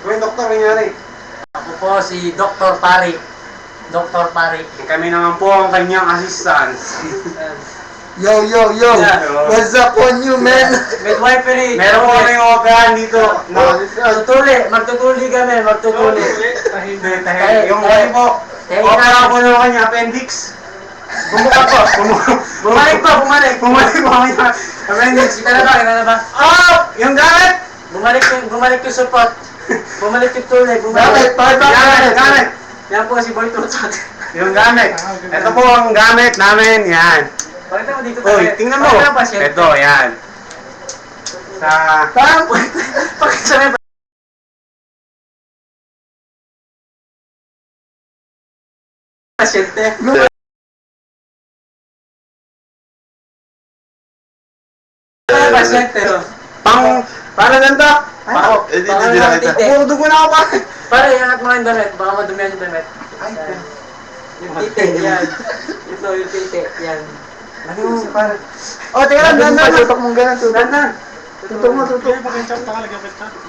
May doktor nangyari. Ako po si Dr. Pari. Dr. Pari. Kami naman po ang kanyang assistant. Yo! Yeah. What's up on you, man? Midwifery. Meron po kaming operahan dito. Magtutuli kami, magtutuli. Yung kami po, operahan po ng kanya, appendix. Bumalik po kami na appendix. Kailan ba? Oh! Yung gamit! Bumalik yung support. Bumalik yung tuli. Gamit! Yan po si Boy Tutot. Yung gamit. Ito po ang gamit namin, yan. Pakita mo dito. Uy, tingnan mo. Ito, yan. Sa... Pakita mo. Pasyente. Pasyente. Para ganito. Hindi nakita. Puro dugo na ako pa. Pare, iangat mo yung damit. Baka madumihan yung damit. Yan. Yung tite, yan. Ito, yung tite, yan. Ano yung para? Oh, teka lang, dan. Tutok mong ganun, tutok. Tutok mo.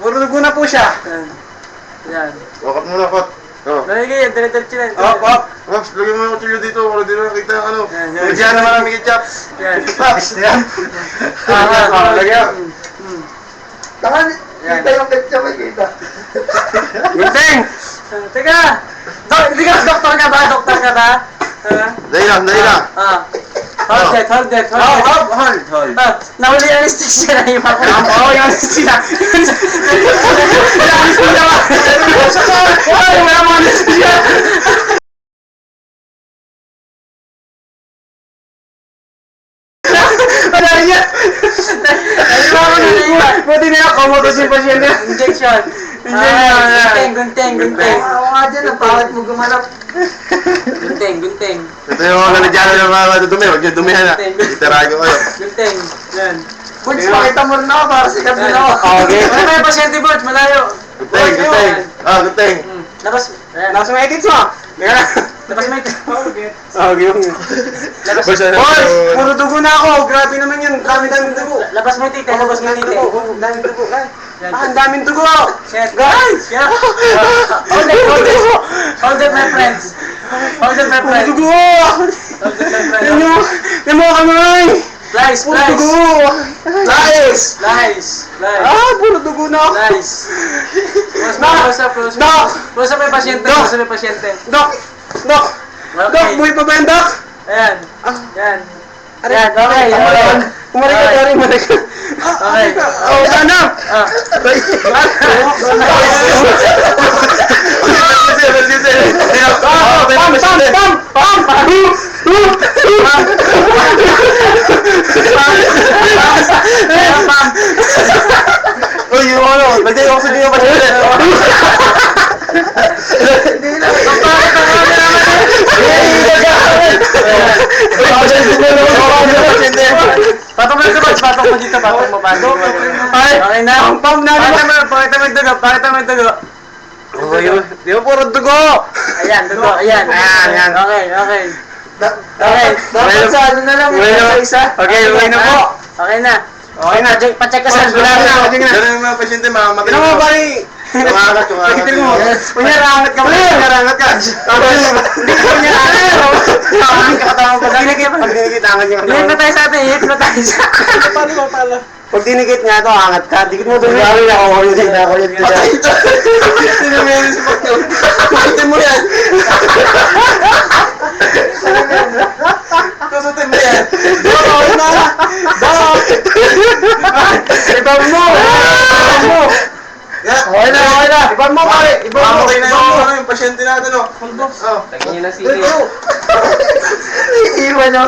Puro dugo na po siya. Yan. Yan. Wakap mo na, Kot. Oh. Nalagay yan, dire-diretso lang. Ops, lagyan mo yung kutsilyo dito para di na nakita yung ano. Yan. Lagyan naman ang ketchup. Yan. Ops, yan. Lagyan. Tangan, kita yung ketchup ay kita. Gunting! Teka! Hindi ka doktor ka ba? Doktor ka ba? Dahil lang. Hold it. Hold. Nahuli yung anesthesia na yung ako. Oo, yung anesthesia. Wala mo anesthesia. Wala niya. Buti na ako, kumagos yung pasyente. Injection. Gunting. Oo nga dyan, ang pawat mo gumanap. Gunting. Ito yung mga nandiyan ng mga madudumi. Huwag yung dumihan na. Itarago kayo. Gunting. Yan. Puts, pakita mo rin ako para sikat din ako. Okay. Ano ba yung pasyente, Butch? Malayo. Guteng. Guteng. Labas. Nasa may edits mo. Labas may... Okay. Labas. Boy, puro dugo na ako. Grabe naman yun. Dami-daming dugo. Labas mo yung tite. Labas mo yung tite. Daming dugo. Ang daming dugo. Shit. Guys! Yeah. Hold it, my friends. Puro dugo. Hold it, my friends. Yan mo kamay. Lies. Puro dugo. Lies. Puro dugo na ako. Lies. Close up yung pasyente. Dok! Dok, buhay pa ba yan, Dok? Ayan. Okay. Umalik ka rin, umalik ka. Okay. Oh, sana! Uy, yung ano, lagay ako sa diyo pa siya. Hindi na. Patong mo dito. Okay na. Ang pam na. Pakita mo yung dugo. Oh, di ba puro dugo? Ayan, dugo. Ayan. Okay. Dapat sa ano na lang, isa. Okay na po. Okay na. Okay na. Pacheck ka sa Wala na. Ganun yung mga pasyente, mamamatay. Tignan mo, pare. Tumangat. Tignan mo. Punyarangat ka. Punyarangat ka. Hindi ka punyarangat. Pag dinikit, angat niya. Hihit na tayo sa atin. Paano? Pag dinikit nga ito, angat ka. Dikit mo doon. Sabi na ako yun. Sino mo yan sa pagkaw? Tusutin mo yan. Tusutin mo yan. Okay na. Ibang mo. Okay na. Ibang mo, pare. Mamatay na yung pasyente natin, oh. Tingin niyo na sili. Iiwan nyo.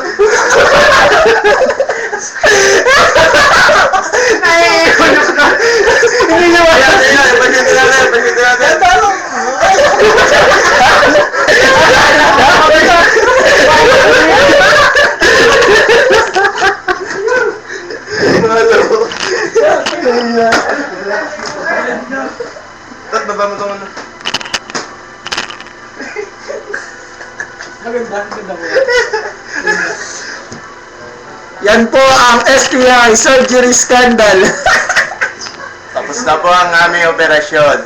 Naiiwan ako. Hindi nyo ba? Ayan, pasyente natin. Tat, baba mo ito. Yan po ang STI surgery scandal. Tapos na po ang aming operasyon.